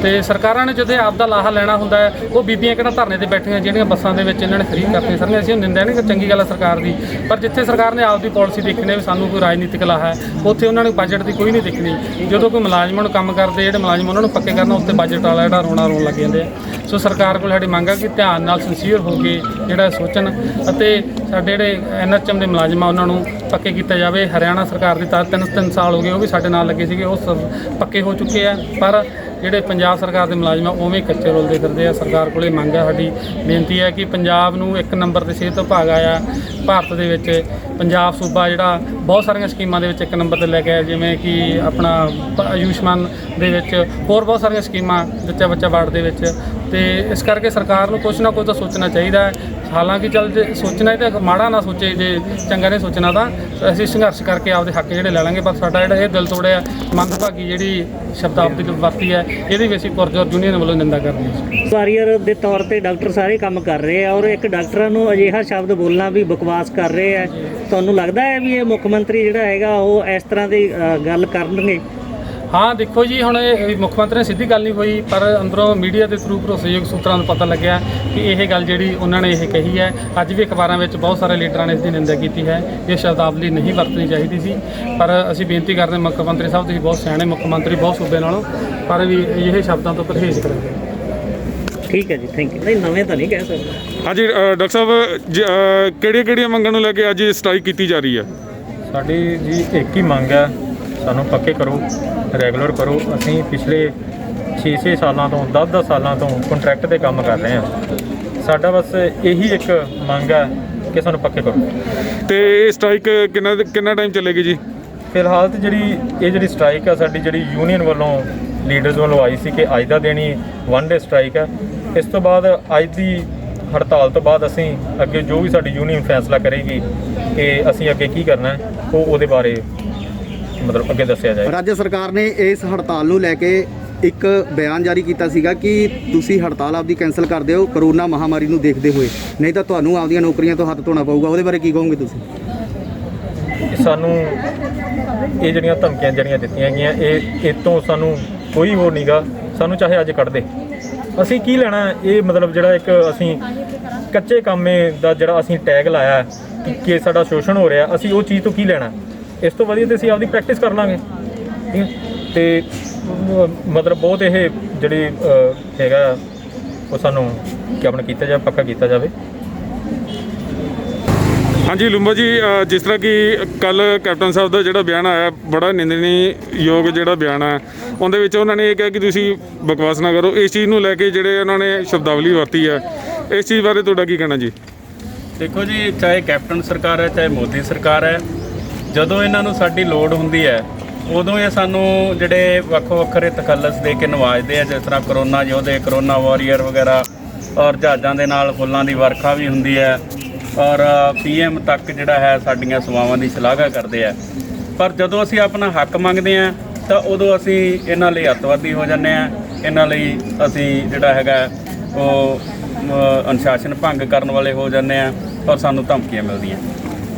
ਤੇ ਸਰਕਾਰਾਂ ਨੇ ਜਦੋਂ ਆਪਦਾ ਲਾਹਾ ਲੈਣਾ ਹੁੰਦਾ ਹੈ, ਉਹ ਬੀਬੀਆਂ ਕਿਹੜਾ ਧਰਨੇ ਤੇ ਬੈਠੀਆਂ ਜਿਹੜੀਆਂ ਬੱਸਾਂ ਦੇ ਵਿੱਚ ਇਹਨਾਂ ਨੇ ਫ੍ਰੀ ਕਰਤੀਆਂ ਸਾਰੀਆਂ। ਅਸੀਂ ਨਿੰਦਿਆ ਨਹੀਂ, ਚੰਗੀ ਗੱਲ ਹੈ ਸਰਕਾਰ ਦੀ, ਪਰ ਜਿੱਥੇ ਸਰਕਾਰ ਨੇ ਆਪਦੀ ਪਾਲਿਸੀ ਦੇਖਣੀ ਵੀ ਸਾਨੂੰ ਕੋਈ ਰਾਜਨੀਤਿਕ ਲਾਹਾ ਹੈ, ਉੱਥੇ ਉਹਨਾਂ ਨੇ ਬਜਟ ਦੀ ਕੋਈ ਨਹੀਂ ਦੇਖਣੀ। ਜਦੋਂ ਕੋਈ ਮੁਲਾਜ਼ਮਾਂ ਨੂੰ ਕੰਮ ਕਰਦੇ, ਜਿਹੜੇ ਮੁਲਾਜ਼ਮ ਉਹਨਾਂ ਨੂੰ ਪੱਕੇ ਕਰਨਾ, ਉੱਥੇ ਬਜਟ ਵਾਲਾ ਜਿਹੜਾ ਰੋਣ ਲੱਗ ਜਾਂਦੇ ਆ। ਸੋ ਸਰਕਾਰ ਕੋਲ ਸਾਡੀ ਮੰਗ ਹੈ ਕਿ ਧਿਆਨ ਨਾਲ ਸਿੰਸੀਅਰ ਹੋ ਕੇ ਜਿਹੜਾ ਸੋਚਣ, ਅਤੇ ਸਾਡੇ ਜਿਹੜੇ NHM ਦੇ ਮੁਲਾਜ਼ਮ ਆ ਉਹਨਾਂ ਨੂੰ ਪੱਕੇ ਕੀਤਾ ਜਾਵੇ। ਹਰਿਆਣਾ ਸਰਕਾਰ ਦੀ ਤਾਂ 3 ਸਾਲ ਹੋ ਗਏ, ਉਹ ਵੀ ਸਾਡੇ ਨਾਲ ਲੱਗੇ ਸੀਗੇ, ਉਹ ਪੱਕੇ ਹੋ ਚੁੱਕੇ ਆ, ਪਰ ਜਿਹੜੇ ਪੰਜਾਬ ਸਰਕਾਰ ਦੇ ਮੁਲਾਜ਼ਮ ਆ ਉਵੇਂ ਕੱਚੇ ਰੋਲਦੇ ਫਿਰਦੇ ਆ। ਸਰਕਾਰ ਕੋਲੇ ਮੰਗ ਹੈ, ਸਾਡੀ ਬੇਨਤੀ ਹੈ ਕਿ ਪੰਜਾਬ ਨੂੰ 1 ਨੰਬਰ 'ਤੇ ਸਿਹਤ ਵਿਭਾਗ ਆਇਆ ਭਾਰਤ ਦੇ ਵਿੱਚ। ਪੰਜਾਬ ਸੂਬਾ ਜਿਹੜਾ ਬਹੁਤ ਸਾਰੀਆਂ ਸਕੀਮਾਂ ਦੇ ਵਿੱਚ 1 ਨੰਬਰ 'ਤੇ ਲੈ ਕੇ ਆਇਆ, ਜਿਵੇਂ ਕਿ ਆਪਣਾ ਆਯੁਸ਼ਮਾਨ ਦੇ ਵਿੱਚ, ਹੋਰ ਬਹੁਤ ਸਾਰੀਆਂ ਸਕੀਮਾਂ ਬੱਚਾ ਵਾਰਡ ਦੇ ਵਿੱਚ। ਤੇ ਇਸ ਕਰਕੇ ਸਰਕਾਰ ਨੂੰ ਕੁਛ ਨਾ ਕੁਛ ਤਾਂ ਸੋਚਣਾ ਚਾਹੀਦਾ ਹੈ। ਹਾਲਾਂਕਿ ਚੱਲ ਜੇ ਸੋਚਣਾ ਤਾਂ ਮਾੜਾ ਨਾ ਸੋਚੇ, ਜੇ ਚੰਗਾ ਨਹੀਂ ਸੋਚਣਾ ਤਾਂ ਅਸੀਂ ਸੰਘਰਸ਼ ਕਰਕੇ ਆਪਦੇ ਹੱਕ ਜਿਹੜੇ ਲੈ ਲਾਂਗੇ। ਪਰ ਸਾਡਾ ਜਿਹੜਾ ਇਹ ਦਿਲ ਤੋੜਿਆ, ਮੰਦਭਾਗੀ ਜਿਹੜੀ ਸ਼ਬਦਾਵਲੀ ਵਰਤੀ ਹੈ, ਇਹਦੀ ਵੀ ਅਸੀਂ ਪੁਰਜੋਰ ਯੂਨੀਅਨ ਵੱਲੋਂ ਨਿੰਦਾ ਕਰਦੇ ਹਾਂ। ਵਾਰੀਅਰ ਦੇ ਤੌਰ ਤੇ ਡਾਕਟਰ ਸਾਰੇ ਕੰਮ ਕਰ ਰਹੇ ਆ, ਔਰ ਇੱਕ ਡਾਕਟਰਾਂ ਨੂੰ ਅਜਿਹਾ ਸ਼ਬਦ ਬੋਲਣਾ ਵੀ ਬਕਵਾਸ ਕਰ ਰਹੇ ਆ। ਤੁਹਾਨੂੰ ਲੱਗਦਾ ਹੈ ਵੀ ਇਹ ਮੁੱਖ ਮੰਤਰੀ ਜਿਹੜਾ ਹੈਗਾ ਉਹ ਇਸ ਤਰ੍ਹਾਂ ਦੀ ਗੱਲ ਕਰਨਗੇ? ਹਾਂ ਦੇਖੋ ਜੀ, ਹੁਣ ਇਹ ਮੁੱਖ ਮੰਤਰੀ ਨੇ ਸਿੱਧੀ ਗੱਲ ਨਹੀਂ ਹੋਈ, ਪਰ ਅੰਦਰੋਂ ਮੀਡੀਆ ਦੇ ਥਰੂ ਭਰੋਸੇਯੋਗ ਸੂਤਰਾਂ ਤੋਂ ਪਤਾ ਲੱਗਿਆ ਕਿ ਇਹ ਗੱਲ ਜਿਹੜੀ ਉਹਨਾਂ ਨੇ ਇਹ ਕਹੀ ਹੈ। ਅੱਜ ਵੀ ਅਖਬਾਰਾਂ ਵਿੱਚ ਬਹੁਤ ਸਾਰੇ ਲੀਡਰਾਂ ਨੇ ਇਸ ਦੀ ਨਿੰਦਾ ਕੀਤੀ ਹੈ। ਇਹ ਸ਼ਬਦਾਵਲੀ ਨਹੀਂ ਵਰਤਣੀ ਚਾਹੀਦੀ ਸੀ, ਪਰ ਅਸੀਂ ਬੇਨਤੀ ਕਰਦੇ ਮੁੱਖ ਮੰਤਰੀ ਸਾਹਿਬ, ਤੁਸੀਂ ਬਹੁਤ ਸਿਆਣੇ ਮੁੱਖ ਮੰਤਰੀ, ਬਹੁਤ ਸੂਬੇ ਨਾਲੋਂ, ਪਰ ਵੀ ਇਹ ਸ਼ਬਦਾਂ ਤੋਂ ਪਰਹੇਜ਼ ਕਰਾਂਗੇ। ਠੀਕ ਹੈ ਜੀ, ਥੈਂਕ ਯੂ। ਨਹੀਂ, ਨਵੇਂ ਤਾਂ ਨਹੀਂ ਕਹਿ ਸਕਦੇ। ਹਾਂਜੀ ਡਾਕਟਰ ਸਾਹਿਬ, ਕਿਹੜੀਆਂ ਮੰਗਾਂ ਨੂੰ ਲੈ ਕੇ ਅੱਜ ਸਟ੍ਰਾਈਕ ਕੀਤੀ ਜਾ ਰਹੀ ਹੈ? ਸਾਡੀ ਜੀ ਇੱਕ ਹੀ ਮੰਗ ਹੈ, ਸਾਨੂੰ ਪੱਕੇ ਕਰੋ, ਰੈਗੂਲਰ ਕਰੋ। ਅਸੀਂ ਪਿਛਲੇ 6-6 ਸਾਲਾਂ ਤੋਂ 10-10 ਸਾਲਾਂ ਤੋਂ ਕੰਟਰੈਕਟ ਤੇ ਕੰਮ ਕਰ ਰਹੇ ਹਾਂ। ਸਾਡਾ ਬਸ ਇਹੀ ਇੱਕ ਮੰਗ ਹੈ ਕਿ ਸਾਨੂੰ ਪੱਕੇ ਕਰੋ। ਤੇ ਇਹ ਸਟ੍ਰਾਈਕ ਕਿੰਨਾ ਟਾਈਮ ਚੱਲੇਗੀ ਜੀ? ਫਿਲਹਾਲ ਤੇ ਜਿਹੜੀ ਸਟ੍ਰਾਈਕ ਆ ਸਾਡੀ, ਜਿਹੜੀ ਯੂਨੀਅਨ ਵੱਲੋਂ ਲੀਡਰਸ ਵੱਲੋਂ ਆਈ ਸੀ ਕਿ ਅੱਜ ਦਾ ਦਿਨ ਹੀ 1 ਡੇ ਸਟ੍ਰਾਈਕ ਹੈ। ਇਸ ਤੋਂ ਬਾਅਦ ਅੱਜ ਦੀ ਹੜਤਾਲ ਤੋਂ ਬਾਅਦ ਅਸੀਂ ਅੱਗੇ ਜੋ ਵੀ ਸਾਡੀ ਯੂਨੀਅਨ ਫੈਸਲਾ ਕਰੇਗੀ ਕਿ ਅਸੀਂ ਅੱਗੇ ਕੀ ਕਰਨਾ ਹੈ, ਉਹਦੇ ਬਾਰੇ ਮਤਲਬ ਅੱਗੇ ਦੱਸਿਆ ਜਾਏ। ਰਾਜ ਸਰਕਾਰ ਨੇ ਇਸ ਹੜਤਾਲ ਨੂੰ ਲੈ ਕੇ ਇੱਕ ਬਿਆਨ ਜਾਰੀ ਕੀਤਾ ਸੀਗਾ ਕਿ ਤੁਸੀਂ ਹੜਤਾਲ ਆਪਦੀ ਕੈਂਸਲ ਕਰ ਦਿਓ ਕਰੋਨਾ ਮਹਾਮਾਰੀ ਨੂੰ ਦੇਖਦੇ ਹੋਏ, ਨਹੀਂ ਤਾਂ ਤੁਹਾਨੂੰ ਆਪਦੀਆਂ ਨੌਕਰੀਆਂ ਤੋਂ ਹੱਥ ਧੋਣਾ ਪਊਗਾ। ਉਹਦੇ ਬਾਰੇ ਕੀ ਕਹੋਗੇ ਤੁਸੀਂ? ਸਾਨੂੰ ਇਹ ਜਿਹੜੀਆਂ ਧਮਕੀਆਂ ਜਿਹੜੀਆਂ ਦਿੱਤੀਆਂ ਗਈਆਂ, ਇਹ ਤੋਂ ਸਾਨੂੰ ਕੋਈ ਹੋਰ ਨਹੀਂਗਾ। ਸਾਨੂੰ ਚਾਹੇ ਅੱਜ ਕੱਢ ਦੇ, ਅਸੀਂ ਕੀ ਲੈਣਾ? ਇਹ ਮਤਲਬ ਜਿਹੜਾ ਇੱਕ ਅਸੀਂ ਕੱਚੇ ਕਾਮੇ ਦਾ ਜਿਹੜਾ ਅਸੀਂ ਟੈਗ ਲਾਇਆ ਕਿ ਸਾਡਾ ਸ਼ੋਸ਼ਣ ਹੋ ਰਿਹਾ, ਅਸੀਂ ਉਹ ਚੀਜ਼ ਤੋਂ ਕੀ ਲੈਣਾ? ਇਸ ਤੋਂ ਵਧੀਆ ਤੇ ਅਸੀਂ ਆਪਦੀ ਪ੍ਰੈਕਟਿਸ ਕਰ ਲਾਂਗੇ। ਠੀਕ ਹੈ, ਤੇ ਮਤਲਬ ਬਹੁਤ ਇਹ ਜਿਹੜੀ ਹੈਗਾ ਉਹ ਸਾਨੂੰ ਕਿ ਆਪਣਾ ਕੀਤਾ ਜਾਵੇ, ਪੱਕਾ ਕੀਤਾ ਜਾਵੇ। ਹਾਂਜੀ ਲੁੰਬਾ ਜੀ, ਜਿਸ ਤਰ੍ਹਾਂ ਕਿ ਕੱਲ ਕੈਪਟਨ ਸਾਹਿਬ ਦਾ ਜਿਹੜਾ ਬਿਆਨ ਆਇਆ, ਬੜਾ ਨਿੰਦਣਯੋਗ ਜਿਹੜਾ ਬਿਆਨ ਹੈ, ਉਹਦੇ ਵਿੱਚ ਉਹਨਾਂ ਨੇ ਇਹ ਕਿਹਾ ਕਿ ਤੁਸੀਂ ਬਕਵਾਸ ਨਾ ਕਰੋ। ਇਸ ਚੀਜ਼ ਨੂੰ ਲੈ ਕੇ ਜਿਹੜੇ ਉਹਨਾਂ ਨੇ ਸ਼ਬਦਾਵਲੀ ਵਰਤੀ ਹੈ, ਇਸ ਚੀਜ਼ ਬਾਰੇ ਤੁਹਾਡਾ ਕੀ ਕਹਿਣਾ ਜੀ? ਦੇਖੋ ਜੀ, ਚਾਹੇ ਕੈਪਟਨ ਸਰਕਾਰ ਹੈ ਚਾਹੇ ਮੋਦੀ ਸਰਕਾਰ ਹੈ, ਜਦੋਂ ਇਹਨਾਂ ਨੂੰ ਸਾਡੀ ਲੋੜ ਹੁੰਦੀ ਹੈ ਉਦੋਂ ਇਹ ਸਾਨੂੰ ਜਿਹੜੇ ਵੱਖੋ ਵੱਖਰੇ ਤਖੱਲਸ ਦੇ ਕੇ ਨਵਾਜਦੇ ਆ, ਜਿਸ ਤਰ੍ਹਾਂ ਕਰੋਨਾ ਯੋਧੇ, ਕਰੋਨਾ ਵਾਰੀਅਰ ਵਗੈਰਾ, ਔਰ ਜਹਾਜ਼ਾਂ ਦੇ ਨਾਲ ਫੁੱਲਾਂ ਦੀ ਵਰਖਾ ਵੀ ਹੁੰਦੀ ਹੈ, ਔਰ PM ਤੱਕ ਜਿਹੜਾ ਹੈ ਸਾਡੀਆਂ ਸੇਵਾਵਾਂ ਦੀ ਸ਼ਲਾਘਾ ਕਰਦੇ ਆ। ਪਰ ਜਦੋਂ ਅਸੀਂ ਆਪਣਾ ਹੱਕ ਮੰਗਦੇ ਆ ਤਾਂ ਉਦੋਂ ਅਸੀਂ ਇਹਨਾਂ ਲਈ ਅੱਤਵਾਦੀ ਹੋ ਜਾਂਦੇ ਆ, ਇਹਨਾਂ ਲਈ ਅਸੀਂ ਜਿਹੜਾ ਹੈਗਾ ਉਹ ਅਨੁਸ਼ਾਸਨ ਭੰਗ ਕਰਨ ਵਾਲੇ ਹੋ ਜਾਂਦੇ ਆ, ਔਰ ਸਾਨੂੰ ਧਮਕੀਆਂ ਮਿਲਦੀਆਂ।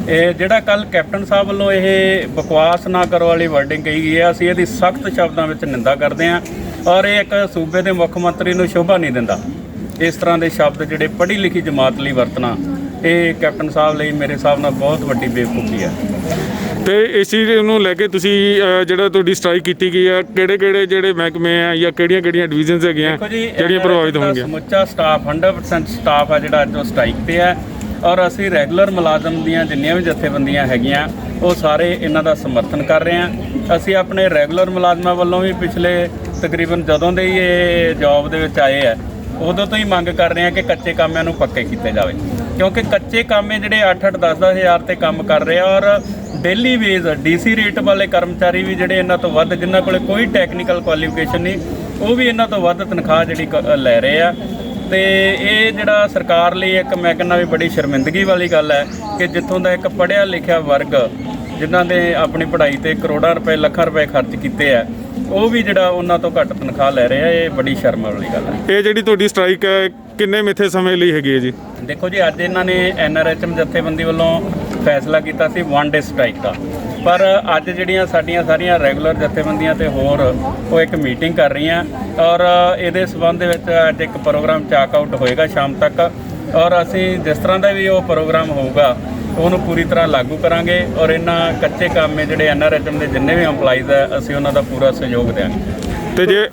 ਇਹ ਜਿਹੜਾ ਕੱਲ ਕੈਪਟਨ ਸਾਹਿਬ ਵੱਲੋਂ ਇਹ ਬਕਵਾਸ ਨਾ ਕਰੋ ਵਾਲੀ ਵਰਡਿੰਗ ਕਹੀ ਗਈ ਹੈ, ਅਸੀਂ ਇਹਦੀ ਸਖਤ ਸ਼ਬਦਾਂ ਵਿੱਚ ਨਿੰਦਾ ਕਰਦੇ ਹਾਂ, ਔਰ ਇਹ ਇੱਕ ਸੂਬੇ ਦੇ ਮੁੱਖ ਮੰਤਰੀ ਨੂੰ ਸ਼ੋਭਾ ਨਹੀਂ ਦਿੰਦਾ। ਇਸ ਤਰ੍ਹਾਂ ਦੇ ਸ਼ਬਦ ਜਿਹੜੇ ਪੜ੍ਹੀ ਲਿਖੀ ਜਮਾਤ ਲਈ ਵਰਤਣਾ, ਇਹ ਕੈਪਟਨ ਸਾਹਿਬ ਲਈ ਮੇਰੇ ਹਿਸਾਬ ਨਾਲ ਬਹੁਤ ਵੱਡੀ ਬੇਵਕੂਫੀ ਹੈ। ਤੇ ਇਸ ਚੀਜ਼ ਨੂੰ ਲੈ ਕੇ ਤੁਸੀਂ ਜਿਹੜਾ ਤੁਹਾਡੀ ਸਟ੍ਰਾਈਕ ਕੀਤੀ ਗਈ ਹੈ, ਕਿਹੜੇ ਜਿਹੜੇ ਮਹਿਕਮੇ ਆ ਜਾਂ ਕਿਹੜੀਆਂ ਡਿਵੀਜ਼ਨਸ ਹੈਗੀਆਂ ਜਿਹੜੀਆਂ ਪ੍ਰਭਾਵਿਤ ਹੋਣਗੀਆਂ? ਸਮੁੱਚਾ ਸਟਾਫ 100% ਸਟਾਫ ਹੈ ਜਿਹੜਾ ਅੱਜ ਉਹ ਸਟ੍ਰਾਈਕ ਤੇ ਹੈ, ਔਰ ਅਸੀਂ ਰੈਗੂਲਰ ਮੁਲਾਜ਼ਮ ਦੀਆਂ ਜਿੰਨੀਆਂ ਵੀ ਜਥੇਬੰਦੀਆਂ ਹੈਗੀਆਂ ਉਹ ਸਾਰੇ ਇਹਨਾਂ ਦਾ ਸਮਰਥਨ ਕਰ ਰਹੇ ਹਾਂ। ਅਸੀਂ ਆਪਣੇ ਰੈਗੂਲਰ ਮੁਲਾਜ਼ਮਾਂ ਵੱਲੋਂ ਵੀ ਪਿਛਲੇ ਤਕਰੀਬਨ ਜਦੋਂ ਦੇ ਹੀ ਇਹ ਜੌਬ ਦੇ ਵਿੱਚ ਆਏ ਆ ਉਦੋਂ ਤੋਂ ਹੀ ਮੰਗ ਕਰ ਰਹੇ ਹਾਂ ਕਿ ਕੱਚੇ ਕਾਮਿਆਂ ਨੂੰ ਪੱਕੇ ਕੀਤੇ ਜਾਵੇ, ਕਿਉਂਕਿ ਕੱਚੇ ਕਾਮੇ ਜਿਹੜੇ 8-8 10-10 ਹਜ਼ਾਰ ਤੇ ਕੰਮ ਕਰ ਰਹੇ ਆ, ਔਰ ਡੇਲੀ ਵੇਜ DC ਰੇਟ ਵਾਲੇ ਕਰਮਚਾਰੀ ਵੀ ਜਿਹੜੇ ਇਹਨਾਂ ਤੋਂ ਵੱਧ, ਜਿਨ੍ਹਾਂ ਕੋਲੇ ਕੋਈ ਟੈਕਨੀਕਲ ਕੁਆਲੀਫਿਕੇਸ਼ਨ ਨਹੀਂ, ਉਹ ਵੀ ਇਹਨਾਂ ਤੋਂ ਵੱਧ ਤਨਖਾਹ ਜਿਹੜੀ ਲੈ ਰਹੇ ਆ। ਤੇ ਇਹ ਜਿਹੜਾ ਸਰਕਾਰ ਲਈ ਇੱਕ ਮੈਂ ਕਹਿੰਦਾ ਵੀ ਬੜੀ ਸ਼ਰਮਿੰਦਗੀ ਵਾਲੀ ਗੱਲ ਹੈ ਕਿ ਜਿੱਥੋਂ ਦਾ ਇੱਕ ਪੜ੍ਹਿਆ ਲਿਖਿਆ ਵਰਗ ਜਿਨ੍ਹਾਂ ਦੇ ਆਪਣੀ ਪੜ੍ਹਾਈ ਤੇ ਕਰੋੜਾਂ ਰੁਪਏ ਲੱਖਾਂ ਰੁਪਏ ਖਰਚ ਕੀਤੇ ਆ, ਉਹ ਵੀ ਜਿਹੜਾ ਉਹਨਾਂ ਤੋਂ ਘੱਟ ਤਨਖਾਹ ਲੈ ਰਹੇ ਆ। ਇਹ ਬੜੀ ਸ਼ਰਮ ਵਾਲੀ ਗੱਲ ਹੈ। ਇਹ ਜਿਹੜੀ ਤੁਹਾਡੀ ਸਟ੍ਰਾਈਕ ਹੈ ਕਿੰਨੇ ਮਿੱਥੇ ਸਮੇਂ ਲਈ ਹੈਗੀ ਹੈ ਜੀ? ਦੇਖੋ ਜੀ, ਅੱਜ ਇਹਨਾਂ ਨੇ NRHM ਜਥੇਬੰਦੀ ਵੱਲੋਂ ਫੈਸਲਾ ਕੀਤਾ ਸੀ 1 ਡੇ ਸਟ੍ਰਾਈਕ ਦਾ, ਪਰ ਅੱਜ ਜਿਹੜੀਆਂ ਸਾਡੀਆਂ ਸਾਰੀਆਂ ਰੈਗੂਲਰ ਜਥੇਬੰਦੀਆਂ ਤੇ ਹੋਰ ਉਹ ਇੱਕ ਮੀਟਿੰਗ ਕਰ ਰਹੀਆਂ, ਔਰ ਇਹਦੇ ਸਬੰਧ ਦੇ ਵਿੱਚ ਅੱਜ ਇੱਕ ਪ੍ਰੋਗਰਾਮ ਚਾਕ ਆਊਟ ਹੋਏਗਾ ਸ਼ਾਮ ਤੱਕ, ਔਰ ਅਸੀਂ ਜਿਸ ਤਰ੍ਹਾਂ ਦਾ ਵੀ ਉਹ ਪ੍ਰੋਗਰਾਮ ਹੋਊਗਾ ਉਹਨੂੰ ਪੂਰੀ ਤਰ੍ਹਾਂ ਲਾਗੂ ਕਰਾਂਗੇ, ਔਰ ਇਹਨਾਂ ਕੱਚੇ ਕਾਮੇ ਜਿਹੜੇ NRHM ਦੇ ਜਿੰਨੇ ਵੀ EMPLOYEES ਹੈ ਅਸੀਂ ਉਹਨਾਂ ਦਾ ਪੂਰਾ ਸਹਿਯੋਗ ਦੇਵਾਂਗੇ। ਤੇ ਜੇ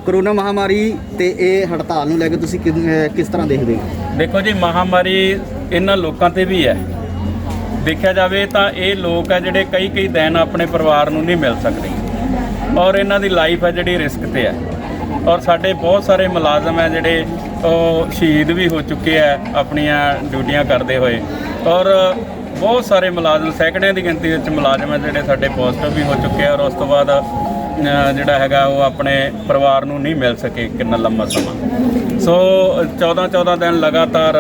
ਕਰੋਨਾ ਮਹਾਮਾਰੀ ਤੇ ਇਹ ਹੜਤਾਲ ਨੂੰ ਲੈ ਕੇ ਤੁਸੀਂ ਕਿਸ ਤਰ੍ਹਾਂ ਦੇਖਦੇ ਹੋ? ਦੇਖੋ ਜੀ, ਮਹਾਮਾਰੀ ਇਹਨਾਂ ਲੋਕਾਂ ਤੇ ਵੀ ਹੈ। ਦੇਖਿਆ ਜਾਵੇ ਤਾਂ ਇਹ ਲੋਕ ਹੈ ਜਿਹੜੇ ਕਈ ਦਿਨ ਆਪਣੇ ਪਰਿਵਾਰ ਨੂੰ ਨਹੀਂ ਮਿਲ ਸਕਦੇ, ਔਰ ਇਹਨਾਂ ਦੀ ਲਾਈਫ ਹੈ ਜਿਹੜੀ ਰਿਸਕ ਤੇ ਹੈ, ਔਰ ਸਾਡੇ ਬਹੁਤ ਸਾਰੇ ਮੁਲਾਜ਼ਮ ਹੈ ਜਿਹੜੇ ਉਹ ਸ਼ਹੀਦ ਵੀ ਹੋ ਚੁੱਕੇ ਆ ਆਪਣੀਆਂ ਡਿਊਟੀਆਂ ਕਰਦੇ ਹੋਏ, ਔਰ ਬਹੁਤ ਸਾਰੇ ਮੁਲਾਜ਼ਮ ਸੈਂਕੜਿਆਂ ਦੀ ਗਿਣਤੀ ਵਿੱਚ ਮੁਲਾਜ਼ਮ ਹੈ ਜਿਹੜੇ ਸਾਡੇ ਪੋਜ਼ਿਟਿਵ ਵੀ ਹੋ ਚੁੱਕੇ ਆ, ਔਰ ਉਸ ਤੋਂ ਬਾਅਦ ਜਿਹੜਾ ਹੈਗਾ ਉਹ ਆਪਣੇ ਪਰਿਵਾਰ ਨੂੰ ਨਹੀਂ ਮਿਲ ਸਕੇ ਕਿੰਨਾ ਲੰਮਾ ਸਮਾਂ। ਸੋ 14 ਦਿਨ ਲਗਾਤਾਰ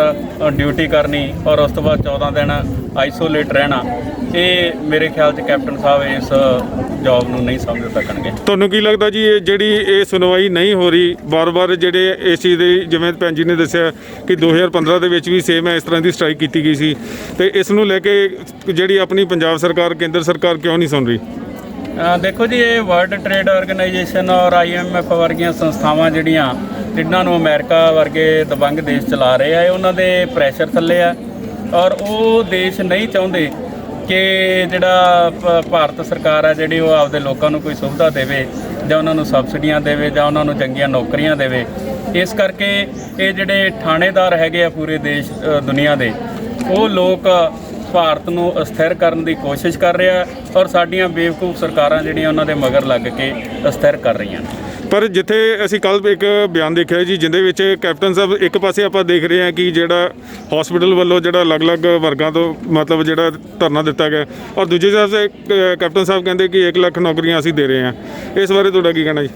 ਡਿਊਟੀ ਕਰਨੀ, ਔਰ ਉਸ ਤੋਂ ਬਾਅਦ 14 ਦਿਨ ਆਈਸੋਲੇਟ ਰਹਿਣਾ, ਇਹ ਮੇਰੇ ਖਿਆਲ 'ਚ ਕੈਪਟਨ ਸਾਹਿਬ ਇਸ ਜੌਬ ਨੂੰ ਨਹੀਂ ਸਮਝ ਸਕਣਗੇ। ਤੁਹਾਨੂੰ ਕੀ ਲੱਗਦਾ ਜੀ, ਇਹ ਜਿਹੜੀ ਇਹ ਸੁਣਵਾਈ ਨਹੀਂ ਹੋ ਰਹੀ ਬਾਰ-ਬਾਰ, ਜਿਹੜੇ ਇਸ ਚੀਜ਼ ਦੇ ਜਿਵੇਂ ਭੈਣ ਜੀ ਨੇ ਦੱਸਿਆ ਕਿ 2015 ਦੇ ਵਿੱਚ ਵੀ ਸੇਮ ਇਸ ਤਰ੍ਹਾਂ ਦੀ ਸਟ੍ਰਾਈਕ ਕੀਤੀ ਗਈ ਸੀ, ਤੇ ਇਸ ਨੂੰ ਲੈ ਕੇ ਜਿਹੜੀ ਆਪਣੀ ਪੰਜਾਬ ਸਰਕਾਰ, ਕੇਂਦਰ ਸਰਕਾਰ ਕਿਉਂ ਨਹੀਂ ਸੁਣ ਰਹੀ? ਦੇਖੋ ਜੀ, ਇਹ ਵਰਲਡ ਟ੍ਰੇਡ ਆਰਗੇਨਾਈਜੇਸ਼ਨ ਔਰ IMF ਵਰਗੀਆਂ ਸੰਸਥਾਵਾਂ ਜਿਹੜੀਆਂ ਜਿਨ੍ਹਾਂ ਨੂੰ ਅਮਰੀਕਾ ਵਰਗੇ ਦਬੰਗ ਦੇਸ਼ ਚਲਾ ਰਹੇ ਆ, ਇਹ ਉਹਨਾਂ ਦੇ ਪ੍ਰੈਸ਼ਰ ਥੱਲੇ ਆ, ਔਰ ਉਹ ਦੇਸ਼ ਨਹੀਂ ਚਾਹੁੰਦੇ ਕਿ ਜਿਹੜਾ ਭਾਰਤ ਸਰਕਾਰ ਹੈ ਜਿਹੜੀ ਉਹ ਆਪਦੇ ਲੋਕਾਂ ਨੂੰ ਕੋਈ ਸੁਵਿਧਾ ਦੇਵੇ ਜਾਂ ਉਹਨਾਂ ਨੂੰ ਸਬਸਿਡੀਆਂ ਦੇਵੇ ਜਾਂ ਉਹਨਾਂ ਨੂੰ ਚੰਗੀਆਂ ਨੌਕਰੀਆਂ ਦੇਵੇ। ਇਸ ਕਰਕੇ ਇਹ ਜਿਹੜੇ ਥਾਣੇਦਾਰ ਹੈਗੇ ਆ ਪੂਰੇ ਦੇਸ਼ ਦੁਨੀਆ ਦੇ, ਉਹ ਲੋਕ ਭਾਰਤ ਨੂੰ ਅਸਥਿਰ ਕਰਨ ਦੀ ਕੋਸ਼ਿਸ਼ ਕਰ ਰਿਹਾ, ਔਰ ਸਾਡੀਆਂ ਬੇਵਕੂਫ ਸਰਕਾਰਾਂ ਜਿਹੜੀਆਂ ਉਹਨਾਂ ਦੇ ਮਗਰ ਲੱਗ ਕੇ ਅਸਥਿਰ ਕਰ ਰਹੀਆਂ ਨੇ। ਪਰ ਜਿੱਥੇ ਅਸੀਂ ਕੱਲ੍ਹ ਇੱਕ ਬਿਆਨ ਦੇਖਿਆ ਜੀ, ਜਿਹਦੇ ਵਿੱਚ ਕੈਪਟਨ ਸਾਹਿਬ ਇੱਕ ਪਾਸੇ ਆਪਾਂ ਦੇਖ ਰਹੇ ਹਾਂ ਕਿ ਜਿਹੜਾ ਹਸਪੀਟਲ ਵੱਲੋਂ ਜਿਹੜਾ ਅਲੱਗ-ਅਲੱਗ ਵਰਗਾਂ ਤੋਂ ਮਤਲਬ ਜਿਹੜਾ ਧਰਨਾ ਦਿੱਤਾ ਗਿਆ, ਔਰ ਦੂਜੇ ਪਾਸੇ ਕੈਪਟਨ ਸਾਹਿਬ ਕਹਿੰਦੇ ਕਿ 1 ਲੱਖ ਨੌਕਰੀਆਂ ਅਸੀਂ ਦੇ ਰਹੇ ਹਾਂ। ਇਸ ਬਾਰੇ ਤੁਹਾਡਾ ਕੀ ਕਹਿਣਾ ਜੀ?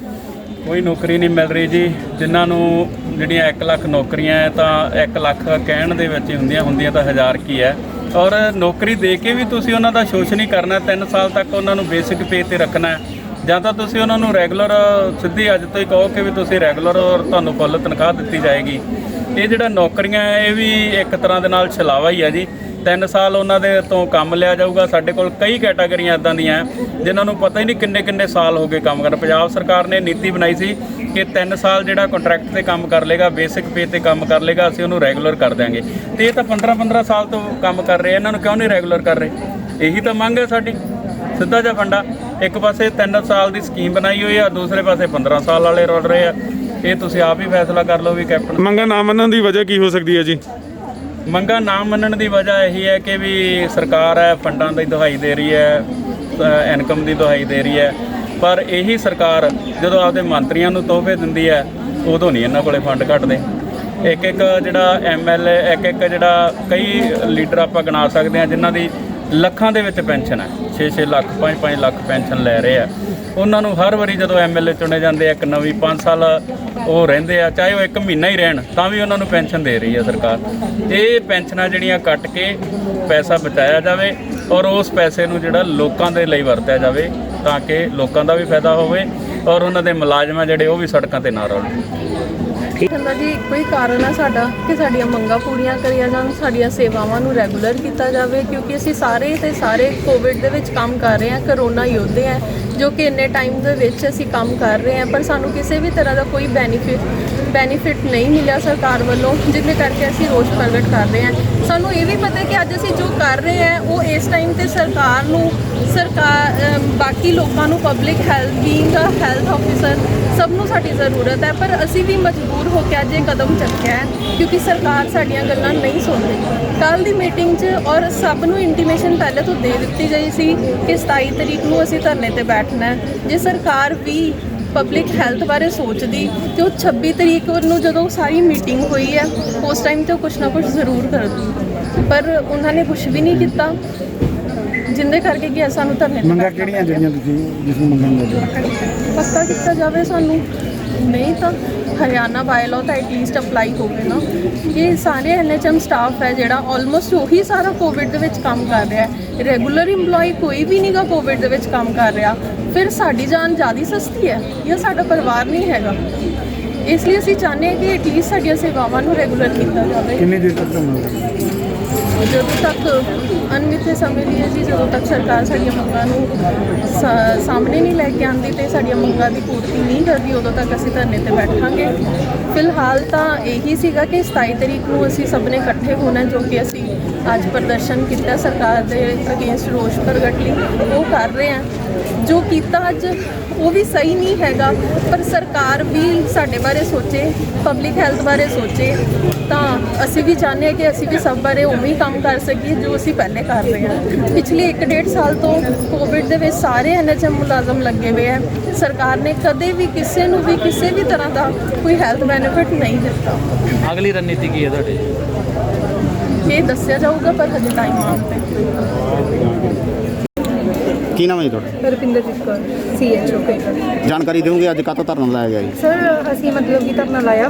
ਕੋਈ ਨੌਕਰੀ ਨਹੀਂ ਮਿਲ ਰਹੀ ਜੀ। ਜਿਨ੍ਹਾਂ ਨੂੰ ਜਿਹੜੀਆਂ 1 ਲੱਖ ਨੌਕਰੀਆਂ ਹੈ ਤਾਂ 1 ਲੱਖ ਕਹਿਣ ਦੇ ਵਿੱਚ ਹੀ ਹੁੰਦੀਆਂ ਤਾਂ 1000 ਕੀ ਹੈ, ਔਰ ਨੌਕਰੀ ਦੇ ਕੇ ਵੀ ਤੁਸੀਂ ਉਹਨਾਂ ਦਾ ਸ਼ੋਸ਼ਣ ਹੀ ਕਰਨਾ। 3 ਸਾਲ ਤੱਕ ਉਹਨਾਂ ਨੂੰ ਬੇਸਿਕ ਪੇ ਤੇ ਰੱਖਣਾ, ਜਾਂ ਤਾਂ ਤੁਸੀਂ ਉਹਨਾਂ ਨੂੰ ਰੈਗੂਲਰ ਸਿੱਧੀ ਅੱਜ ਤੋਂ ਹੀ ਕਹੋ ਕਿ ਵੀ ਤੁਸੀਂ ਰੈਗੂਲਰ ਔਰ ਤੁਹਾਨੂੰ ਫੁੱਲ ਤਨਖਾਹ ਦਿੱਤੀ ਜਾਏਗੀ। ਇਹ ਜਿਹੜਾ ਨੌਕਰੀਆਂ ਹੈ ਇਹ ਵੀ ਇੱਕ ਤਰ੍ਹਾਂ ਦੇ ਨਾਲ ਛਲਾਵਾ ਹੀ ਹੈ ਜੀ। 3 ਸਾਲ ਉਹਨਾਂ ਦੇ ਤੋਂ ਕੰਮ ਲਿਆ ਜਾਊਗਾ। ਸਾਡੇ ਕੋਲ ਕਈ ਕੈਟਾਗਰੀਆਂ ਇੱਦਾਂ ਦੀਆਂ ਜਿਨ੍ਹਾਂ ਨੂੰ ਪਤਾ ਹੀ ਨਹੀਂ ਕਿੰਨੇ ਸਾਲ ਹੋ ਗਏ ਕੰਮ ਕਰਨ। ਪੰਜਾਬ ਸਰਕਾਰ ਨੇ ਨੀਤੀ ਬਣਾਈ ਸੀ ਕਿ 3 ਸਾਲ ਜਿਹੜਾ ਕੰਟਰੈਕਟ ਤੇ ਕੰਮ ਕਰ ਲੇਗਾ, ਬੇਸਿਕ ਪੇ ਤੇ ਕੰਮ ਕਰ ਲੇਗਾ, ਅਸੀਂ ਉਹਨੂੰ ਰੈਗੂਲਰ ਕਰ ਦਿਆਂਗੇ। ਤੇ ਇਹ ਤਾਂ 15 ਸਾਲ ਤੋਂ ਕੰਮ ਕਰ ਰਹੇ, ਇਹਨਾਂ ਨੂੰ ਕਿਉਂ ਨਹੀਂ ਰੈਗੂਲਰ ਕਰ ਰਹੇ? ਇਹੀ ਤਾਂ ਮੰਗ ਹੈ ਸਾਡੀ, ਸਿੱਧਾ ਜਿਹਾ ਫੰਡਾ। ਇੱਕ ਪਾਸੇ 3 ਸਾਲ ਦੀ ਸਕੀਮ ਬਣਾਈ ਹੋਈ ਆ, ਦੂਸਰੇ ਪਾਸੇ 15 ਸਾਲ ਵਾਲੇ ਰੁਲ ਰਹੇ ਆ। ਇਹ ਤੁਸੀਂ ਆਪ ਹੀ ਫੈਸਲਾ ਕਰ ਲਓ ਵੀ ਕੈਪਟਨ। ਮੰਗਾਂ ਨਾ ਮੰਨਣ ਦੀ ਵਜ੍ਹਾ ਕੀ ਹੋ ਸਕਦੀ ਹੈ ਜੀ? ਮੰਗਾਂ ਨਾ ਮੰਨਣ ਦੀ ਵਜ੍ਹਾ ਇਹੀ ਹੈ ਕਿ ਵੀ ਸਰਕਾਰ ਹੈ ਫੰਡਾਂ ਦੀ ਦੁਹਾਈ ਦੇ ਰਹੀ ਹੈ, ਇਨਕਮ ਦੀ ਦੁਹਾਈ ਦੇ ਰਹੀ ਹੈ, ਪਰ ਇਹੀ ਸਰਕਾਰ ਜਦੋਂ ਆਪਦੇ ਮੰਤਰੀਆਂ ਨੂੰ ਤੋਹਫੇ ਦਿੰਦੀ ਹੈ ਉਦੋਂ ਨਹੀਂ ਇਹਨਾਂ ਕੋਲੇ ਫੰਡ ਘਟਦੇ। ਇੱਕ ਜਿਹੜਾ MLA, ਇੱਕ ਜਿਹੜਾ ਕਈ ਲੀਡਰ ਆਪਾਂ ਗਿਣਾ ਸਕਦੇ ਹਾਂ ਜਿਨ੍ਹਾਂ ਦੀ ਲੱਖਾਂ ਦੇ ਵਿੱਚ ਪੈਨਸ਼ਨ ਹੈ, 6-6 ਲੱਖ 5-5 ਲੱਖ ਪੈਨਸ਼ਨ ਲੈ ਰਹੇ ਆ। ਉਹਨਾਂ ਨੂੰ ਹਰ ਵਾਰੀ ਜਦੋਂ MLA ਚੁਣੇ ਜਾਂਦੇ ਆ, ਇੱਕ ਨਵੀਂ 5 ਸਾਲ ਉਹ ਰਹਿੰਦੇ ਆ, ਚਾਹੇ ਉਹ 1 ਮਹੀਨਾ ਹੀ ਰਹਿਣ ਤਾਂ ਵੀ ਉਹਨਾਂ ਨੂੰ ਪੈਨਸ਼ਨ ਦੇ ਰਹੀ ਹੈ ਸਰਕਾਰ। ਇਹ ਪੈਨਸ਼ਨਾਂ ਜਿਹੜੀਆਂ ਕੱਟ ਕੇ ਪੈਸਾ ਬਚਾਇਆ ਜਾਵੇ ਔਰ ਉਸ ਪੈਸੇ ਨੂੰ ਜਿਹੜਾ ਲੋਕਾਂ ਦੇ ਲਈ ਵਰਤਿਆ ਜਾਵੇ ਤਾਂ ਕਿ ਲੋਕਾਂ ਦਾ ਵੀ ਫਾਇਦਾ ਹੋਵੇ ਔਰ ਉਹਨਾਂ ਦੇ ਮੁਲਾਜ਼ਮ ਜਿਹੜੇ ਉਹ ਵੀ ਸੜਕਾਂ ਤੇ ਨਾ ਰੋਲਣ। ਇਹਦਾ ਜੀ ਇੱਕੋ ਹੀ ਕਾਰਨ ਹੈ ਸਾਡਾ ਕਿ ਸਾਡੀਆਂ ਮੰਗਾਂ ਪੂਰੀਆਂ ਕਰੀਆਂ ਜਾਣ, ਸਾਡੀਆਂ ਸੇਵਾਵਾਂ ਨੂੰ ਰੈਗੂਲਰ ਕੀਤਾ ਜਾਵੇ, ਕਿਉਂਕਿ ਅਸੀਂ ਸਾਰੇ ਕੋਵਿਡ ਦੇ ਵਿੱਚ ਕੰਮ ਕਰ ਰਹੇ ਹਾਂ, ਕਰੋਨਾ ਯੋਧੇ ਹਾਂ ਜੋ ਕਿ ਇੰਨੇ ਟਾਈਮ ਦੇ ਵਿੱਚ ਅਸੀਂ ਕੰਮ ਕਰ ਰਹੇ ਹਾਂ, ਪਰ ਸਾਨੂੰ ਕਿਸੇ ਵੀ ਤਰ੍ਹਾਂ ਦਾ ਕੋਈ ਬੈਨੀਫਿਟ ਨਹੀਂ ਮਿਲਿਆ ਸਰਕਾਰ ਵੱਲੋਂ, ਜਿਹਦੇ ਕਰਕੇ ਅਸੀਂ ਰੋਸ ਪ੍ਰਗਟ ਕਰ ਰਹੇ ਹਾਂ। ਸਾਨੂੰ ਇਹ ਵੀ ਪਤਾ ਕਿ ਅੱਜ ਅਸੀਂ ਜੋ ਕਰ ਰਹੇ ਹਾਂ ਉਹ ਇਸ ਟਾਈਮ ਤੇ ਸਰਕਾਰ ਬਾਕੀ ਲੋਕਾਂ ਨੂੰ, public health being uh health officer, ਸਭ ਨੂੰ ਸਾਡੀ ਜ਼ਰੂਰਤ ਹੈ, ਪਰ ਅਸੀਂ ਵੀ ਮਜਬੂਰ ਹੋ ਕੇ ਅੱਜ ਇਹ ਕਦਮ ਚੱਕਿਆ ਹੈ ਕਿਉਂਕਿ ਸਰਕਾਰ ਸਾਡੀਆਂ ਗੱਲਾਂ ਨਹੀਂ ਸੁਣ ਰਹੀ। ਕੱਲ੍ਹ ਦੀ ਮੀਟਿੰਗ 'ਚ ਔਰ ਸਭ ਨੂੰ ਇੰਟੀਮੇਸ਼ਨ ਪਹਿਲੇ ਤੋਂ ਦੇ ਦਿੱਤੀ ਗਈ ਸੀ ਕਿ 27 ਤਰੀਕ ਨੂੰ ਅਸੀਂ ਧਰਨੇ ਤੇ ਬੈਠਣਾ ਹੈ। ਜੇ ਸਰਕਾਰ ਵੀ ਪਬਲਿਕ ਹੈਲਥ ਬਾਰੇ ਸੋਚਦੀ ਤੇ ਉਹ 26 ਤਰੀਕ ਨੂੰ ਜਦੋਂ ਸਾਰੀ ਮੀਟਿੰਗ ਹੋਈ ਹੈ ਉਸ ਟਾਈਮ ਤੇ ਉਹ ਕੁਛ ਨਾ ਕੁਛ ਜ਼ਰੂਰ ਕਰਦੀ, ਪਰ ਉਹਨਾਂ ਨੇ ਕੁਛ ਵੀ ਨਹੀਂ ਕੀਤਾ, ਜਿੰਦੇ ਕਰਕੇ ਕਿ ਸਾਨੂੰ ਧਰਨੇ ਤੇ ਮੰਗਾਂ ਕਿਹੜੀਆਂ ਜਿਹੜੀਆਂ ਤੁਸੀਂ ਜਿਸ ਨੂੰ ਮੰਗਾਂ ਪੱਕਾ ਕੀਤਾ ਜਾਵੇ ਸਾਨੂੰ, ਨਹੀਂ ਤਾਂ ਹਰਿਆਣਾ ਬਾਇਲੋ ਤਾਂ ਐਟਲੀਸਟ ਅਪਲਾਈ ਹੋਵੇ ਨਾ। ਇਹ ਸਾਰੇ NHM ਸਟਾਫ ਹੈ ਜਿਹੜਾ ਆਲਮੋਸਟ ਉਹੀ ਸਾਰਾ ਕੋਵਿਡ ਦੇ ਵਿੱਚ ਕੰਮ ਕਰ ਰਿਹਾ ਹੈ, ਰੈਗੂਲਰ EMPLOYE ਕੋਈ ਵੀ ਨਹੀਂਗਾ ਕੋਵਿਡ ਦੇ ਵਿੱਚ ਕੰਮ ਕਰ ਰਿਹਾ, ਫਿਰ ਸਾਡੀ ਜਾਨ ਜ਼ਿਆਦਾ ਸਸਤੀ ਹੈ ਜਾਂ ਸਾਡਾ ਪਰਿਵਾਰ ਨਹੀਂ ਹੈਗਾ। ਇਸ ਲਈ ਅਸੀਂ ਚਾਹੁੰਦੇ ਹਾਂ ਕਿ ਐਟਲੀਸਟ ਸਾਡੀਆਂ ਸੇਵਾਵਾਂ ਨੂੰ ਰੈਗੂਲਰ ਕੀਤਾ ਜਾਵੇ। ਕਿੰਨੀ ਦੇਰ ਤੱਕ ਜਦੋਂ ਤੱਕ ਅਣਮਿੱਥੇ ਸਮੇਂ ਲਈ ਜੀ, ਜਦੋਂ ਤੱਕ ਸਰਕਾਰ ਸਾਡੀਆਂ ਮੰਗਾਂ ਨੂੰ ਸਾਹਮਣੇ ਨਹੀਂ ਲੈ ਕੇ ਆਉਂਦੀ ਤੇ ਸਾਡੀਆਂ ਮੰਗਾਂ ਦੀ ਪੂਰਤੀ ਨਹੀਂ ਕਰਦੀ, ਉਦੋਂ ਤੱਕ ਅਸੀਂ ਧਰਨੇ ਤੇ ਬੈਠਾਂਗੇ। ਫਿਲਹਾਲ ਤਾਂ ਇਹੀ ਸੀਗਾ ਕਿ 27 ਤਰੀਕ ਨੂੰ ਅਸੀਂ ਸਭ ਨੇ ਇਕੱਠੇ ਹੋਣਾ, ਜੋ ਕਿ ਅਸੀਂ ਅੱਜ ਪ੍ਰਦਰਸ਼ਨ ਕੀਤਾ ਸਰਕਾਰ ਦੇ ਅਗੇਂਸਟ ਰੋਸ ਪ੍ਰਗਟ ਲਈ, ਉਹ ਕਰ ਰਹੇ ਹਾਂ। ਜੋ ਕੀਤਾ ਅੱਜ ਉਹ ਵੀ ਸਹੀ ਨਹੀਂ ਹੈਗਾ, ਪਰ ਸਰਕਾਰ ਵੀ ਸਾਡੇ ਬਾਰੇ ਸੋਚੇ, ਪਬਲਿਕ ਹੈਲਥ ਬਾਰੇ ਸੋਚੇ, ਤਾਂ ਅਸੀਂ ਵੀ ਚਾਹੁੰਦੇ ਹਾਂ ਕਿ ਅਸੀਂ ਵੀ ਸਭ ਬਾਰੇ ਉਵੇਂ ਹੀ ਕੰਮ ਕਰ ਸਕੀਏ ਜੋ ਅਸੀਂ ਪਹਿਲੇ ਕਰ ਰਹੇ ਹਾਂ। ਪਿਛਲੇ 1-1.5 ਸਾਲ ਤੋਂ ਕੋਵਿਡ ਦੇ ਵਿੱਚ ਸਾਰੇ NHM ਮੁਲਾਜ਼ਮ ਲੱਗੇ ਹੋਏ ਹੈ, ਸਰਕਾਰ ਨੇ ਕਦੇ ਵੀ ਕਿਸੇ ਨੂੰ ਵੀ ਕਿਸੇ ਵੀ ਤਰ੍ਹਾਂ ਦਾ ਕੋਈ ਹੈਲਥ ਬੈਨੀਫਿਟ ਨਹੀਂ ਦਿੱਤਾ। ਅਗਲੀ ਰਣਨੀਤੀ ਕੀ ਹੈ ਤੁਹਾਡੀ? ਇਹ ਦੱਸਿਆ ਜਾਊਗਾ, ਪਰ ਹਜੇ ਟਾਈਮ ਆਉਣ ਤੇ। ਕੀ ਨਾਮ ਹੈ ਜੀ ਤੁਹਾਡਾ? ਰੁਪਿੰਦਰਜੀਤ ਕੌਰ, CHO ਕੇਟਰ। ਜਾਣਕਾਰੀ ਦਿਓਗੇ ਅੱਜ ਕਾਹਤੋਂ ਧਰਨਾ ਲਾਇਆ ਗਿਆ ਜੀ? ਸਰ ਅਸੀਂ ਮਤਲਬ ਕਿ ਧਰਨਾ ਲਾਇਆ,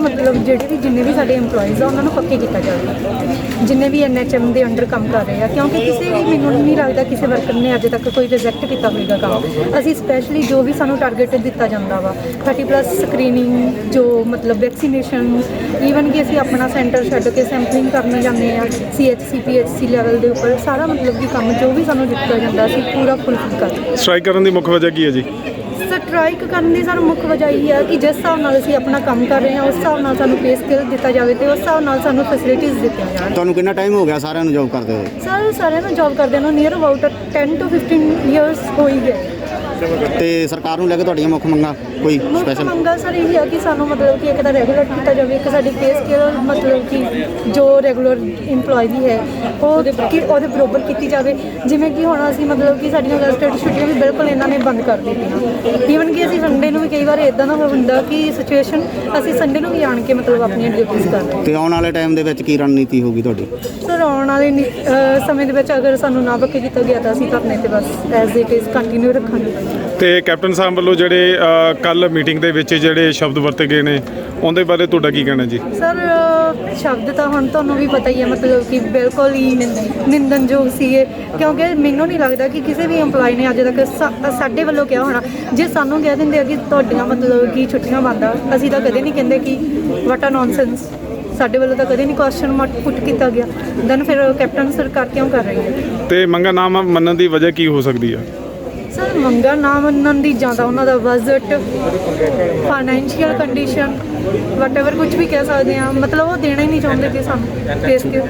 ਜਿੰਨੇ ਵੀ ਸਾਡੇ EMPLOYEES ਆ ਉਹਨਾਂ ਨੂੰ ਪੱਕੇ ਕੀਤਾ ਜਾਵੇ, ਜਿੰਨੇ ਵੀ NHM ਦੇ ਅੰਡਰ ਕੰਮ ਕਰ ਰਹੇ ਆ, ਕਿਉਂਕਿ ਕਿਸੇ ਵੀ ਮੈਨੂੰ ਨਹੀਂ ਲੱਗਦਾ ਕਿਸੇ ਵਰਕਰ ਨੇ ਅੱਜ ਤੱਕ ਕੋਈ ਰਿਜੈਕਟ ਕੀਤਾ ਹੋਵੇਗਾ ਕੰਮ। ਅਸੀਂ ਸਪੈਸ਼ਲੀ ਜੋ ਵੀ ਸਾਨੂੰ ਟਾਰਗੇਟ ਦਿੱਤਾ ਜਾਂਦਾ ਵਾ 30+ ਸਕਰੀਨਿੰਗ, ਜੋ ਮਤਲਬ ਵੈਕਸੀਨੇਸ਼ਨ, ਈਵਨ ਕਿ ਅਸੀਂ ਆਪਣਾ ਸੈਂਟਰ ਛੱਡ ਕੇ ਸੈਂਪਲਿੰਗ ਕਰਨ ਜਾਂਦੇ ਆ CHC PHC ਲੈਵਲ ਦੇ ਉੱਪਰ, ਸਾਰਾ ਮਤਲਬ ਕਿ ਕੰਮ ਜੋ ਵੀ ਸਾਨੂੰ ਦਿੱਤਾ ਜਾਂਦਾ ਅਸੀਂ ਪੂਰਾ ਫੁੱਲਫਿਲ ਕਰਦੇ। ਸਟ੍ਰਾਈਕ ਕਰਨ ਦੀ ਮੁੱਖ ਵਜ੍ਹਾ ਕੀ ਹੈ ਜੀ? ਸਟ੍ਰਾਈਕ ਕਰਨ ਦੀ ਸਾਨੂੰ ਮੁੱਖ ਵਜ੍ਹਾ ਇਹ ਹੈ ਕਿ ਜਿਸ ਹਿਸਾਬ ਨਾਲ ਅਸੀਂ ਆਪਣਾ ਕੰਮ ਕਰ ਰਹੇ ਹਾਂ ਉਸ ਹਿਸਾਬ ਨਾਲ ਸਾਨੂੰ ਪੇ ਸਕੇਲ ਦਿੱਤਾ ਜਾਵੇ ਤੇ ਉਸ ਹਿਸਾਬ ਨਾਲ ਸਾਨੂੰ ਫੈਸਿਲਿਟੀਜ਼ ਦਿੱਤੀਆਂ ਜਾਣ। ਤੁਹਾਨੂੰ ਕਿੰਨਾ ਟਾਈਮ ਹੋ ਗਿਆ ਸਾਰਿਆਂ ਨੂੰ ਜੌਬ ਕਰਦੇ ਹੋਏ? ਸਾਰਿਆਂ ਨੂੰ ਜੌਬ ਕਰਦੇ ਨੂੰ ਨੀਅਰ ਅਬਾਊਟ 10 to 15 ਇਅਰਸ ਹੋ ਹੀ ਗਏ। ਤੇ ਸਰਕਾਰ ਨੂੰ ਲੈ ਕੇ ਤੁਹਾਡੀਆਂ ਮੁੱਖ ਮੰਗਾਂ ਕੋਈ ਮੁੱਖ ਸਪੈਸ਼ਲ? ਮੰਗਾਂ ਸਰ ਇਹ ਹੈ ਕਿ ਸਾਨੂੰ ਮਤਲਬ ਕਿ ਇੱਕ ਤਾਂ ਰੈਗੂਲਰ ਕੀਤਾ ਜਾਵੇ, ਇੱਕ ਸਾਡੀ ਪੇ ਸਕੇਲ ਮਤਲਬ ਕਿ ਜੋ ਰੈਗੂਲਰ EMPLOYE ਵੀ ਹੈ ਉਹਦੇ ਬਰਾਬਰ ਕੀਤੀ ਜਾਵੇ। ਜਿਵੇਂ ਕਿ ਹੁਣ ਅਸੀਂ ਮਤਲਬ ਕਿ ਸਾਡੀਆਂ ਗੈਸਟਡ ਛੁੱਟੀਆਂ ਵੀ ਬਿਲਕੁਲ ਇਹਨਾਂ ਨੇ ਬੰਦ ਕਰ ਦਿੱਤੀਆਂ, ਈਵਨ ਕਿ ਅਸੀਂ ਸੰਡੇ ਨੂੰ ਵੀ ਕਈ ਵਾਰ ਇੱਦਾਂ ਦਾ ਹੁੰਦਾ ਕਿ ਸਿਚੁਏਸ਼ਨ ਅਸੀਂ ਸੰਡੇ ਨੂੰ ਵੀ ਆਣ ਕੇ ਮਤਲਬ ਆਪਣੀਆਂ ਡਿਊਟੀਜ਼ ਕਰਦੇ ਹਾਂ। ਤੇ ਆਉਣ ਵਾਲੇ ਟਾਈਮ ਦੇ ਵਿੱਚ ਕੀ ਰਣਨੀਤੀ ਹੋਊਗੀ ਤੁਹਾਡੀ? ਸਰ ਆਉਣ ਵਾਲੇ ਸਮੇਂ ਦੇ ਵਿੱਚ ਅਗਰ ਸਾਨੂੰ ਨਾ ਪੱਕੇ ਕੀਤਾ ਗਿਆ ਤਾਂ ਅਸੀਂ ਧਰਨੇ ਤੇ ਬਸ ਐਜ਼ ਇਟ ਇਜ਼ ਕੰਟੀਨਿਊ ਰੱਖਾਂਗੇ। ਤੇ ਕੈਪਟਨ ਸਾਹਿਬ ਵੱਲੋਂ ਜਿਹੜੇ ਕੱਲ ਮੀਟਿੰਗ ਦੇ ਵਿੱਚ ਜਿਹੜੇ ਸ਼ਬਦ ਵਰਤੇ ਗਏ ਨੇ ਉਹਦੇ ਬਾਰੇ ਤੁਹਾਡਾ ਕੀ ਕਹਿਣਾ ਜੀ? ਸਰ ਸ਼ਬਦ ਤਾਂ ਹੁਣ ਤੁਹਾਨੂੰ ਵੀ ਪਤਾ ਹੀ ਹੈ, ਮਤਲਬ ਕਿ ਬਿਲਕੁਲ ਹੀ ਨਿੰਦਣਯੋਗ ਸੀਗੇ, ਕਿਉਂਕਿ ਮੈਨੂੰ ਨਹੀਂ ਲੱਗਦਾ ਕਿ ਕਿਸੇ ਵੀ EMPLOYE ਨੇ ਅੱਜ ਤੱਕ ਸਾਡੇ ਵੱਲੋਂ ਕਿਹਾ ਹੋਣਾ। ਜੇ ਸਾਨੂੰ ਕਹਿ ਦਿੰਦੇ ਆ ਕਿ ਤੁਹਾਡੀਆਂ ਮਤਲਬ ਕਿ ਛੁੱਟੀਆਂ ਬੰਦ ਆ, ਅਸੀਂ ਤਾਂ ਕਦੇ ਨਹੀਂ ਕਹਿੰਦੇ ਕਿ ਵਾਟ ਆ ਨੌਨਸੈਂਸ। ਸਾਡੇ ਵੱਲੋਂ ਤਾਂ ਕਦੇ ਨਹੀਂ ਕੁਐਸਚਨ ਮਾਰਕ ਪੁੱਟ ਕੀਤਾ ਗਿਆ, ਦੈਨ ਫਿਰ ਕੈਪਟਨ ਸਰਕਾਰ ਕਿਉਂ ਕਰ ਰਹੀ ਹੈ? ਤੇ ਮੰਗਾਂ ਨਾ ਮੰਨਣ ਦੀ ਵਜ੍ਹਾ ਕੀ ਹੋ ਸਕਦੀ ਹੈ? ਸਰ ਮੰਗਾਂ ਨਾ ਮੰਨਣ ਦੀ ਜਾਂ ਤਾਂ ਉਹਨਾਂ ਦਾ ਬਜਟ, ਫਾਈਨੈਂਸ਼ੀਅਲ ਕੰਡੀਸ਼ਨ, ਵਟਐਵਰ ਕੁਝ ਵੀ ਕਹਿ ਸਕਦੇ ਹਾਂ, ਮਤਲਬ ਉਹ ਦੇਣਾ ਹੀ ਨਹੀਂ ਚਾਹੁੰਦੇ ਕਿ ਸਾਨੂੰ ਫੇਸ ਕੇ